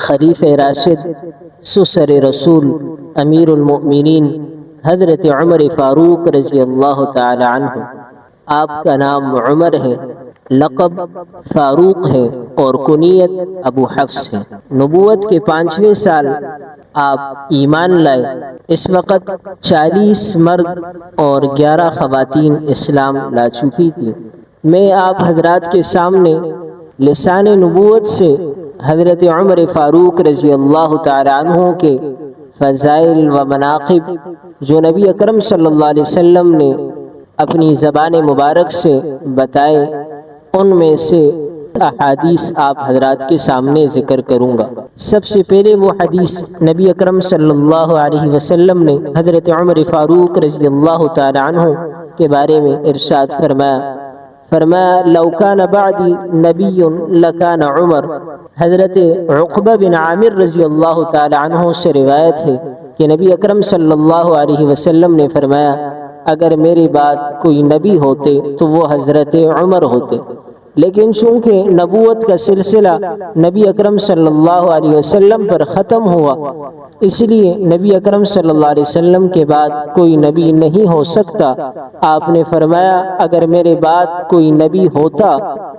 خلیف راشد سسر رسول امیر المؤمنین حضرت عمر فاروق رضی اللہ تعالی عنہ، آپ کا نام عمر ہے، لقب فاروق ہے اور کنیت ابو حفص ہے۔ نبوت کے 5ویں سال آپ ایمان لائے۔ اس وقت 40 مرد اور 11 خواتین اسلام لا چکی تھی۔ میں آپ حضرات کے سامنے لسان نبوت سے حضرت عمر فاروق رضی اللہ تعالی عنہ کے فضائل و مناقب جو نبی اکرم صلی اللہ علیہ وسلم نے اپنی زبان مبارک سے بتائے، ان میں سے احادیث آپ حضرات کے سامنے ذکر کروں گا۔ سب سے پہلے وہ حدیث نبی اکرم صلی اللہ علیہ وسلم نے حضرت عمر فاروق رضی اللہ تعالی عنہ کے بارے میں ارشاد فرمایا لو کان بعدی نبی لکان عمر۔ حضرت عقبہ بن عامر رضی اللہ تعالی عنہ سے روایت ہے کہ نبی اکرم صلی اللہ علیہ وسلم نے فرمایا اگر میرے بعد کوئی نبی ہوتے تو وہ حضرت عمر ہوتے، لیکن چونکہ نبوت کا سلسلہ نبی اکرم صلی اللہ علیہ وسلم پر ختم ہوا، اس لیے نبی اکرم صلی اللہ علیہ وسلم کے بعد کوئی نبی نہیں ہو سکتا۔ آپ نے فرمایا اگر میرے بعد کوئی نبی ہوتا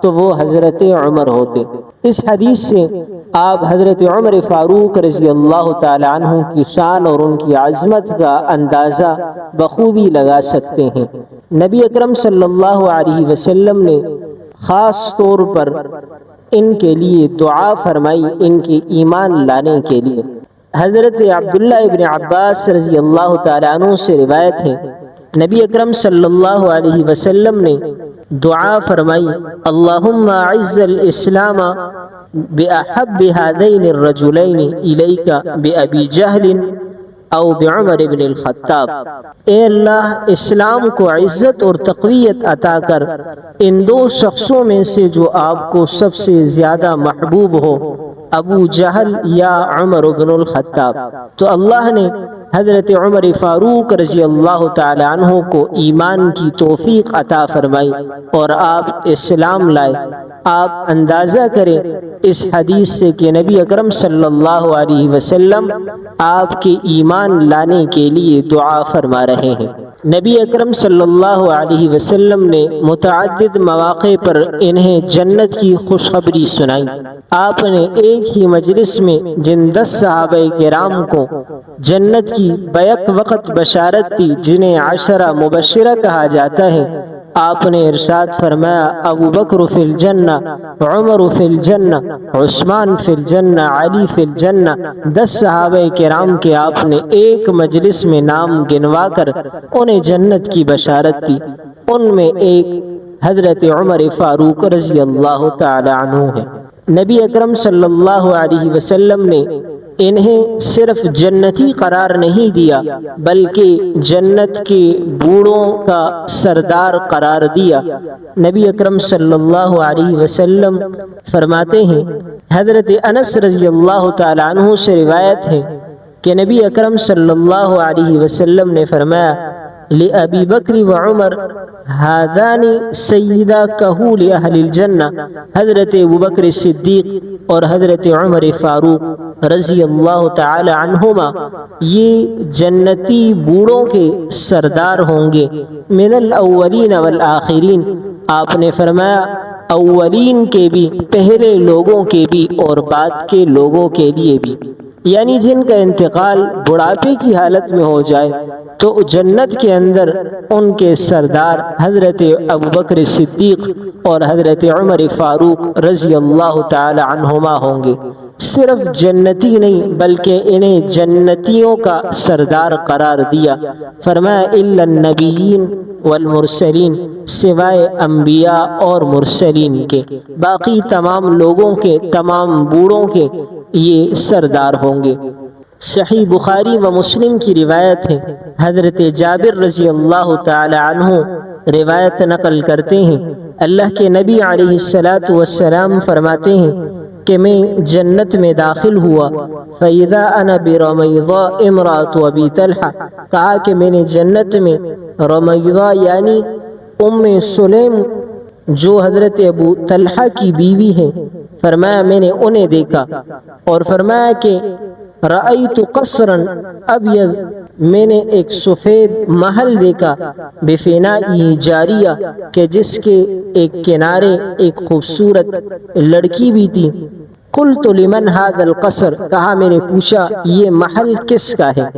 تو وہ حضرت عمر ہوتے۔ اس حدیث سے آپ حضرت عمر فاروق رضی اللہ تعالی عنہ کی شان اور ان کی عظمت کا اندازہ بخوبی لگا سکتے ہیں۔ نبی اکرم صلی اللہ علیہ وسلم نے خاص طور پر ان کے لیے دعا فرمائی، ان کے ایمان لانے کے لیے۔ حضرت عبداللہ ابن عباس رضی اللہ تعالیٰ عنہ سے روایت ہے نبی اکرم صلی اللہ علیہ وسلم نے دعا فرمائی اللہم اعز الاسلام بأحب هذین الرجلین الیک بأبی جہل او بعمر بن الخطاب۔ اے اللہ اسلام کو عزت اور تقویت عطا کر ان دو شخصوں میں سے جو آپ کو سب سے زیادہ محبوب ہو، ابو جہل یا عمر بن الخطاب۔ تو اللہ نے حضرت عمر فاروق رضی اللہ تعالی عنہ کو ایمان کی توفیق عطا فرمائی اور آپ اسلام لائے۔ آپ اندازہ کریں اس حدیث سے کہ نبی اکرم صلی اللہ علیہ وسلم آپ کے ایمان لانے کے لیے دعا فرما رہے ہیں۔ نبی اکرم صلی اللہ علیہ وسلم نے متعدد مواقع پر انہیں جنت کی خوشخبری سنائی۔ آپ نے ایک ہی مجلس میں جن 10 صحابہ کرام کو جنت کی بیک وقت بشارت دی، جنہیں 10 مبشرہ کہا جاتا ہے، آپ نے ارشاد فرمایا ابو بکر فی الجنہ، عمر فی الجنہ، عثمان فی الجنہ، علی فی الجنہ۔ 10 صحابہ کرام کے آپ نے ایک مجلس میں نام گنوا کر انہیں جنت کی بشارت دی۔ ان میں ایک حضرت عمر فاروق رضی اللہ تعالی عنہ ہے۔ نبی اکرم صلی اللہ علیہ وسلم نے انہیں صرف جنتی قرار نہیں دیا بلکہ جنت کے بوڑھوں کا سردار قرار دیا۔ نبی اکرم صلی اللہ علیہ وسلم فرماتے ہیں، حضرت انس رضی اللہ تعالی عنہ سے روایت ہے کہ نبی اکرم صلی اللہ علیہ وسلم نے فرمایا لأبی بکر و عمر ہذان سیدہ کہول اہل الجنہ۔ حضرت ابوبکر صدیق اور حضرت عمر فاروق رضی اللہ تعالی عنہما یہ جنتی بوڑھوں کے سردار ہوں گے، من الاولین والآخرین۔ آپ نے فرمایا اولین کے بھی، پہلے لوگوں کے بھی اور بعد کے لوگوں کے لیے بھی، یعنی جن کا انتقال بڑھاپے کی حالت میں ہو جائے تو جنت کے اندر ان کے سردار حضرت ابوبکر صدیق اور حضرت عمر فاروق رضی اللہ تعالی عنہما ہوں گے۔ صرف جنتی نہیں بلکہ انہیں جنتیوں کا سردار قرار دیا۔ فرمایا الا النبیین والمرسلین، سوائے انبیاء اور مرسلین کے، باقی تمام لوگوں کے، تمام بوڑھوں کے یہ سردار ہوں گے۔ صحیح بخاری و مسلم کی روایت ہے، حضرت جابر رضی اللہ تعالی عنہ روایت نقل کرتے ہیں، اللہ کے نبی علیہ السلام فرماتے ہیں کہ میں جنت میں داخل ہوا فَإِذَا أَنَا بِرَمَيْضَاء امرأة أبی طلحہ، کہا کہ میں نے جنت میں رمیضہ یعنی ام سلیم جو حضرت ابو طلحہ کی بیوی ہے، فرمایا میں نے انہیں دیکھا، اور فرمایا کہ رأیت قصرا ابیض، میں نے ایک سفید محل دیکھا، بفنائی جاریہ، کہ جس کے ایک کنارے ایک خوبصورت لڑکی بھی تھی۔ قلت لمن هذا القصر، کہا میں نے پوچھا یہ محل کس کا ہے؟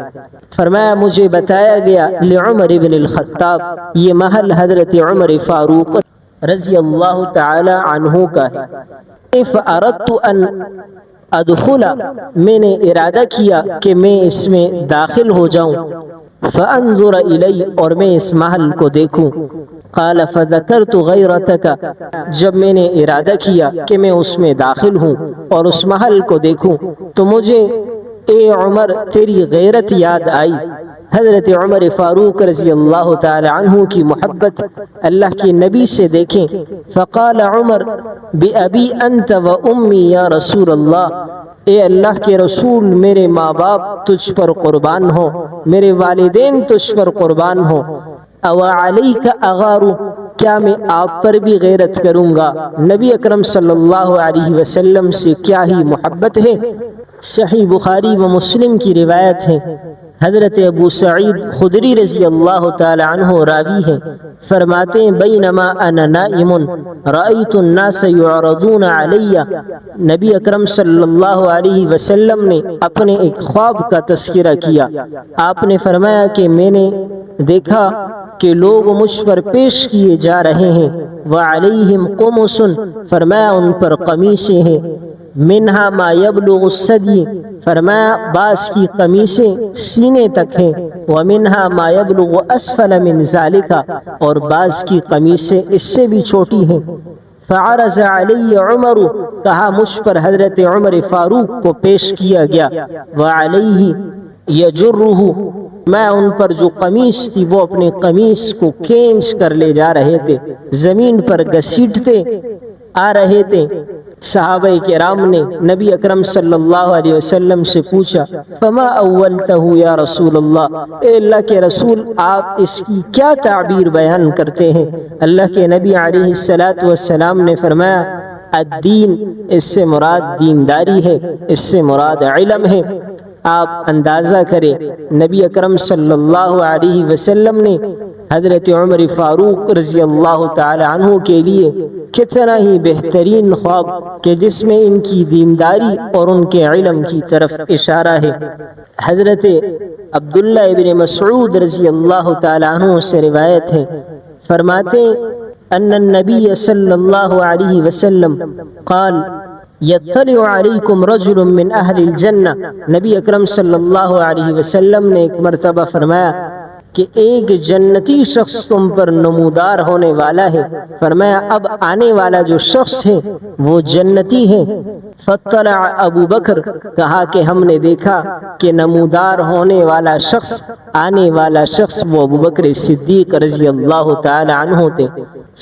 فرمایا مجھے بتایا گیا لعمر بن الخطاب، یہ محل حضرت عمر فاروق رضی اللہ تعالی عنہ کا ہے۔ فاردت ان ادخل، میں نے ارادہ کیا کہ میں اس میں داخل ہو جاؤں، فانظر الی، اور میں اس محل کو دیکھوں۔ قال فذکرت غیرتک، جب میں نے ارادہ کیا کہ میں اس میں داخل ہوں اور اس محل کو دیکھوں تو مجھے اے عمر تیری غیرت یاد آئی۔ حضرت عمر فاروق رضی اللہ تعالی عنہ کی محبت اللہ کے نبی سے دیکھیں۔ فقال عمر بأبی انت و امی یا رسول اللہ، اے اللہ کے رسول میرے ماں باپ تجھ پر قربان ہو، میرے والدین تجھ پر قربان ہو۔ او علیک اغار، کیا میں آپ پر بھی غیرت کروں گا؟ نبی اکرم صلی اللہ علیہ وسلم سے کیا ہی محبت ہے۔ صحیح بخاری و مسلم کی روایت ہے، حضرت ابو سعید خدری رضی اللہ تعالی عنہ راوی ہے، فرماتے ہیں بینما انا نائم رأیت الناس یعرضون علی، نبی اکرم صلی اللہ علیہ وسلم نے اپنے ایک خواب کا تذکرہ کیا۔ آپ نے فرمایا کہ میں نے دیکھا کہ لوگ مجھ پر پیش کیے جا رہے ہیں، وعلیہم قمص، فرمایا ان پر قمیصیں ہیں، منہا ما یبلغ الثدی، فرمایا بعض کی قمیصیں سینے تک ہیں، ومنہا ما یبلغ اسفل من ذالک، اور بعض کی قمیصیں اس سے بھی چھوٹی ہیں۔ فعرض علی عمر، کہا مجھ پر حضرت عمر فاروق کو پیش کیا گیا، وعلیہ یجرہ، میں ان پر جو قمیص تھی وہ اپنے قمیص کو کھینچ کر لے جا رہے تھے، زمین پر گھسیٹتے آ رہے تھے۔ صحابہ کرام نے نبی اکرم صلی اللہ علیہ وسلم سے پوچھا فما اولتہ یا رسول اللہ، اے اللہ کے رسول آپ اس کی کیا تعبیر بیان کرتے ہیں؟ اللہ کے نبی علیہ السلام نے فرمایا الدین، اس سے مراد دینداری ہے، اس سے مراد علم ہے۔ آپ اندازہ کریں نبی اکرم صلی اللہ علیہ وسلم نے حضرت عمر فاروق رضی اللہ تعالی عنہ کے لیے کتنا ہی بہترین خواب کہ جس میں ان کی دینداری اور ان کے علم کی طرف اشارہ ہے۔ حضرت عبداللہ ابن مسعود رضی اللہ تعالی عنہ سے روایت ہے، فرماتے ان النبی صلی اللہ علیہ وسلم قال یطلع علیکم رجل من اہل الجنہ، نبی اکرم صلی اللہ علیہ وسلم نے ایک مرتبہ فرمایا کہ ایک جنتی شخص تم پر نمودار ہونے والا ہے، فرمایا اب آنے والا جو شخص ہے وہ جنتی ہے۔ فطلع ابو بکر، کہا کہ ہم نے دیکھا کہ نمودار ہونے والا شخص، آنے والا شخص وہ ابو بکر صدیق رضی اللہ تعالی عنہ تھے۔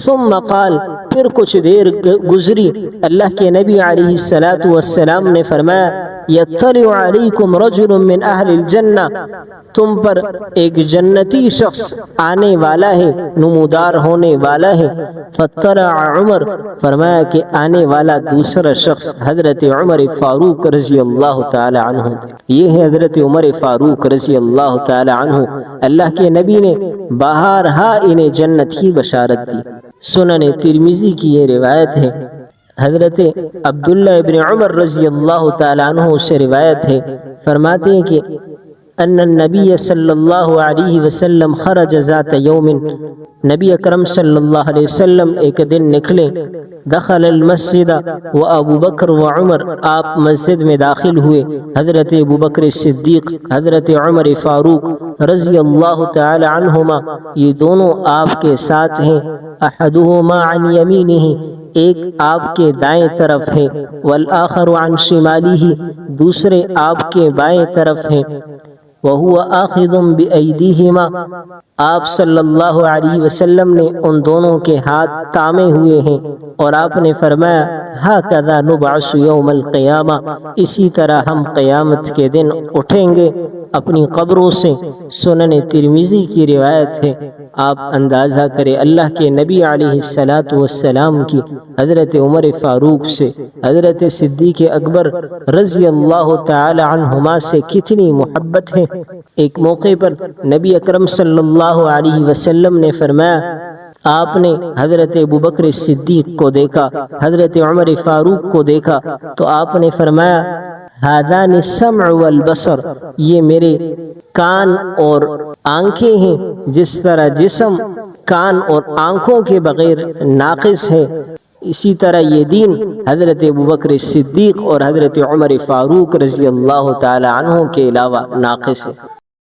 ثم قال، پھر کچھ دیر گزری، اللہ کے نبی علیہ السلام نے فرمایا یطلع علیکم رجل من اہل الجنہ، تم پر ایک جنتی شخص آنے والا ہے، نمودار ہونے والا ہے۔ فطلع عمر، فرمایا کہ آنے والا دوسرا شخص حضرت عمر فاروق رضی اللہ تعالی عنہ، یہ ہے حضرت عمر فاروق رضی اللہ تعالی عنہ۔ اللہ کے نبی نے بہرہا انہیں جنت کی بشارت دی۔ سنن ترمذی کی یہ روایت ہے، حضرت عبداللہ ابن عمر رضی اللہ تعالی عنہ سے روایت ہے، فرماتے ہیں کہ ان النبی صلی اللہ علیہ وسلم خرج ذات یوم، نبی اکرم صلی اللہ علیہ وسلم ایک دن نکلے، دخل المسجد و ابو بکر و عمر، آپ مسجد میں داخل ہوئے، حضرت ابو بکر صدیق، حضرت عمر فاروق رضی اللہ تعالی عنہما یہ دونوں آپ کے ساتھ ہیں۔ احدہما عن یمینہ، ایک آپ کے دائیں طرف ہے، والآخر عن شمالہ، دوسرے آپ کے بائیں طرف ہیں۔ وَهُوَ آخِذٌ بِأَيْدِيهِمَا، آپ صلی اللہ علیہ وسلم نے ان دونوں کے ہاتھ تامے ہوئے ہیں، اور آپ نے فرمایا هَكَذَا نُبْعَثُ يَوْمَ الْقِيَامَةِ، اسی طرح ہم قیامت کے دن اٹھیں گے۔ اپنی قبروں سے۔ سنن ترمذی کی روایت ہے، آپ اندازہ کریں اللہ کے نبی علیہ السلام کی حضرت عمر فاروق سے، حضرت صدیق اکبر رضی اللہ تعالی عنہما سے کتنی محبت ہے۔ ایک موقع پر نبی اکرم صلی اللہ علیہ وسلم نے فرمایا، آپ نے حضرت ابوبکر صدیق کو دیکھا، حضرت عمر فاروق کو دیکھا تو آپ نے فرمایا، ہذان السمع والبصر، یہ میرے کان اور آنکھیں ہیں۔ جس طرح جسم کان اور آنکھوں کے بغیر ناقص ہے، اسی طرح یہ دین حضرت ابوبکر صدیق اور حضرت عمر فاروق رضی اللہ تعالی عنہ کے علاوہ ناقص ہے۔